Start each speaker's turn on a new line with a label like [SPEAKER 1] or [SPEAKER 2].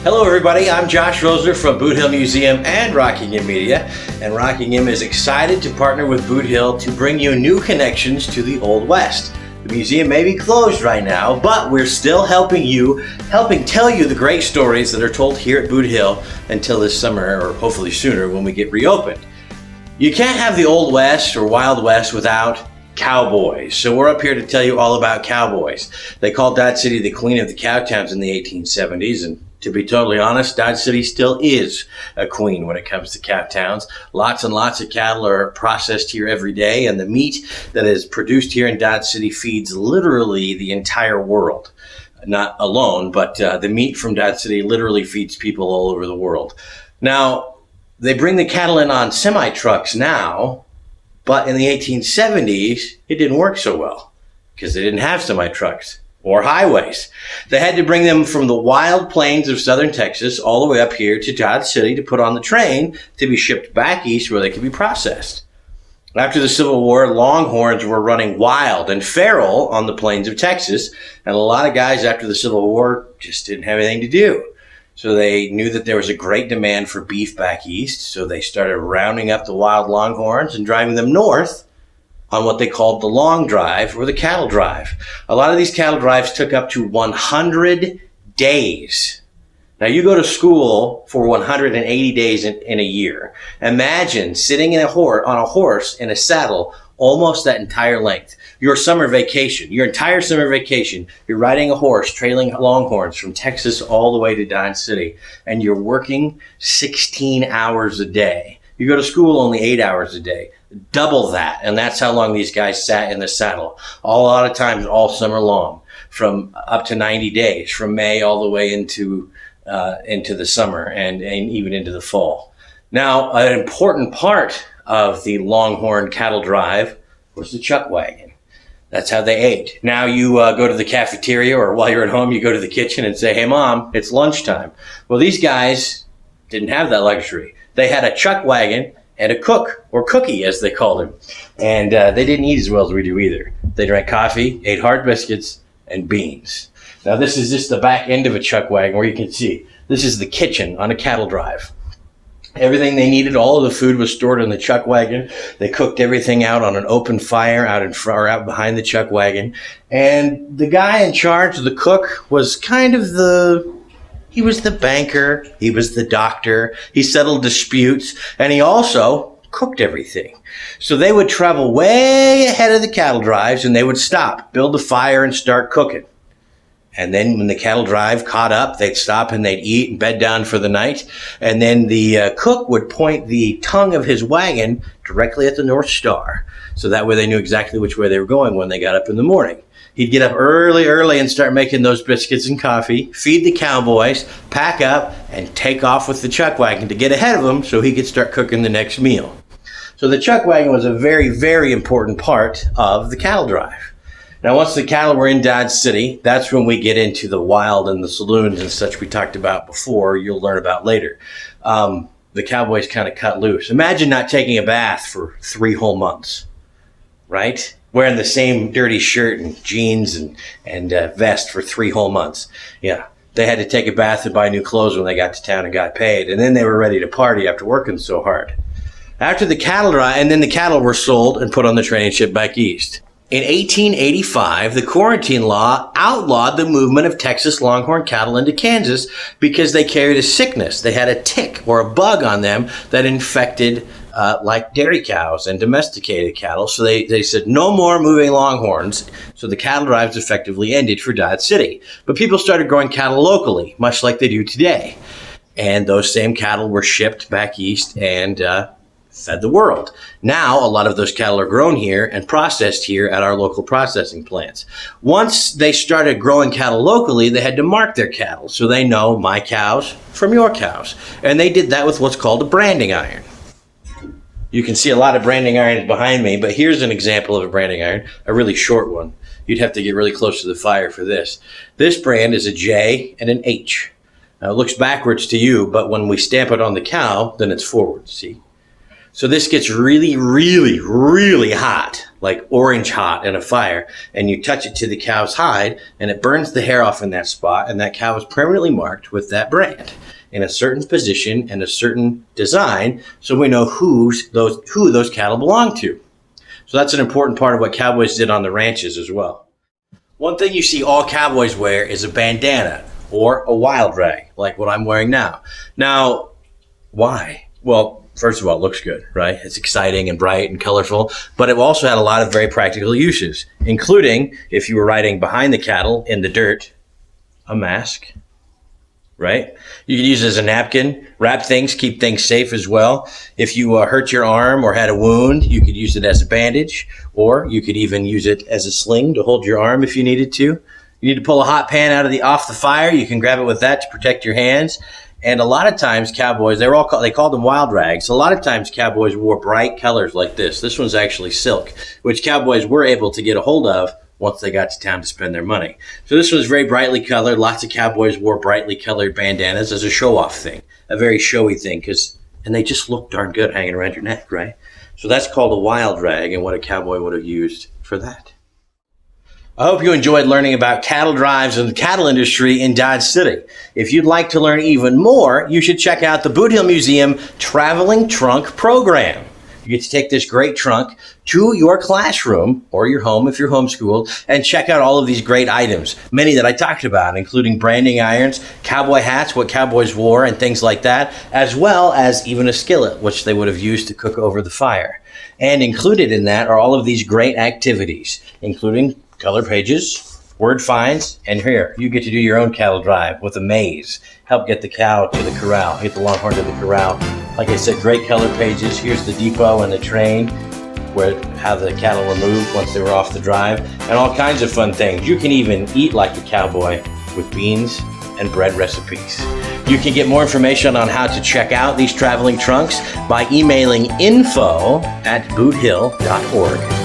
[SPEAKER 1] Hello everybody, I'm Josh Rosler from Boot Hill Museum and Rockingham Media, and Rockingham is excited to partner with Boot Hill to bring you new connections to the Old West. The museum may be closed right now, but we're still helping tell you the great stories that are told here at Boot Hill until this summer, or hopefully sooner when we get reopened. You can't have the Old West or Wild West without cowboys. So we're up here to tell you all about cowboys. They called Dodge City the queen of the cowtowns in the 1870s, and to be totally honest, Dodge City still is a queen when it comes to cowtowns. Lots and lots of cattle are processed here every day, and the meat that is produced here in Dodge City feeds literally the entire world. Not alone, but the meat from Dodge City literally feeds people all over the world. Now, they bring the cattle in on semi-trucks now, but in the 1870s, it didn't work so well because they didn't have semi-trucks or highways. They had to bring them from the wild plains of southern Texas all the way up here to Dodge City to put on the train to be shipped back east where they could be processed. After the Civil War, longhorns were running wild and feral on the plains of Texas, and a lot of guys after the Civil War just didn't have anything to do. So they knew that there was a great demand for beef back east, so they started rounding up the wild longhorns and driving them north on what they called the long drive or the cattle drive. A lot of these cattle drives took up to 100 days. Now you go to school for 180 days in a year. Imagine sitting on a horse in a saddle almost that entire length. Your entire summer vacation, you're riding a horse, trailing longhorns from Texas all the way to Dodge City, and you're working 16 hours a day. You go to school only 8 hours a day. Double that, and that's how long these guys sat in the saddle. A lot of times all summer long, from up to 90 days, from May all the way into the summer and even into the fall. Now, an important part of the Longhorn cattle drive was the chuck wagon. That's how they ate. Now you go to the cafeteria, or while you're at home, you go to the kitchen and say, "Hey, Mom, it's lunchtime." Well, these guys didn't have that luxury. They had a chuck wagon and a cook, or cookie as they called him. And they didn't eat as well as we do either. They drank coffee, ate hard biscuits, and beans. Now this is just the back end of a chuck wagon where you can see. This is the kitchen on a cattle drive. Everything they needed, all of the food was stored in the chuck wagon. They cooked everything out on an open fire out in front or out behind the chuck wagon. And the guy in charge, the cook, was kind of he was the banker, he was the doctor, he settled disputes, and he also cooked everything. So they would travel way ahead of the cattle drives, and they would stop, build a fire, and start cooking. And then when the cattle drive caught up, they'd stop and they'd eat and bed down for the night. And then the cook would point the tongue of his wagon directly at the North Star. So that way they knew exactly which way they were going when they got up in the morning. He'd get up early and start making those biscuits and coffee, feed the cowboys, pack up, and take off with the chuck wagon to get ahead of them so he could start cooking the next meal. So the chuck wagon was a very, very important part of the cattle drive. Now, once the cattle were in Dodge City, that's when we get into the wild and the saloons and such we talked about before, you'll learn about later. The cowboys kind of cut loose. Imagine not taking a bath for 3 whole months, right? Wearing the same dirty shirt and jeans and vest for 3 whole months. Yeah, they had to take a bath and buy new clothes when they got to town and got paid. And then they were ready to party after working so hard. After the cattle drive, and then the cattle were sold and put on the train and shipped back east. In 1885, the quarantine law outlawed the movement of Texas Longhorn cattle into Kansas because they carried a sickness. They had a tick or a bug on them that infected like dairy cows and domesticated cattle. So they said no more moving longhorns. So the cattle drives effectively ended for Dodge City. But people started growing cattle locally, much like they do today. And those same cattle were shipped back east and fed the world. Now, a lot of those cattle are grown here and processed here at our local processing plants. Once they started growing cattle locally, they had to mark their cattle so they know my cows from your cows. And they did that with what's called a branding iron. You can see a lot of branding irons behind me, but here's an example of a branding iron, a really short one. You'd have to get really close to the fire for this. This brand is a J and an H. Now, it looks backwards to you, but when we stamp it on the cow, then it's forward, see? So this gets really, really, really hot, like orange hot in a fire, and you touch it to the cow's hide, and it burns the hair off in that spot, and that cow is permanently marked with that brand in a certain position and a certain design, so we know who those cattle belong to. So that's an important part of what cowboys did on the ranches as well. One thing you see all cowboys wear is a bandana or a wild rag, like what I'm wearing now. Now, why? Well, first of all, it looks good, right? It's exciting and bright and colorful, but it also had a lot of very practical uses, including if you were riding behind the cattle in the dirt, a mask, right? You could use it as a napkin, wrap things, keep things safe as well. If you hurt your arm or had a wound, you could use it as a bandage, or you could even use it as a sling to hold your arm if you needed to. You need to pull a hot pan off the fire, you can grab it with that to protect your hands. And a lot of times cowboys, they called them wild rags. A lot of times cowboys wore bright colors like this. This one's actually silk, which cowboys were able to get a hold of once they got to town to spend their money. So this was very brightly colored. Lots of cowboys wore brightly colored bandanas as a show-off thing, a very showy thing, and they just look darn good hanging around your neck, right? So that's called a wild rag, and what a cowboy would have used for that. I hope you enjoyed learning about cattle drives and the cattle industry in Dodge City. If you'd like to learn even more, you should check out the Boot Hill Museum Traveling Trunk Program. You get to take this great trunk to your classroom or your home if you're homeschooled and check out all of these great items, many that I talked about, including branding irons, cowboy hats, what cowboys wore, and things like that, as well as even a skillet, which they would have used to cook over the fire. And included in that are all of these great activities, including color pages, word finds, and here, you get to do your own cattle drive with a maze. Help get the cow to the corral, get the longhorn to the corral. Like I said, great color pages. Here's the depot and the train, how the cattle were moved once they were off the drive, and all kinds of fun things. You can even eat like a cowboy with beans and bread recipes. You can get more information on how to check out these traveling trunks by emailing info@boothill.org.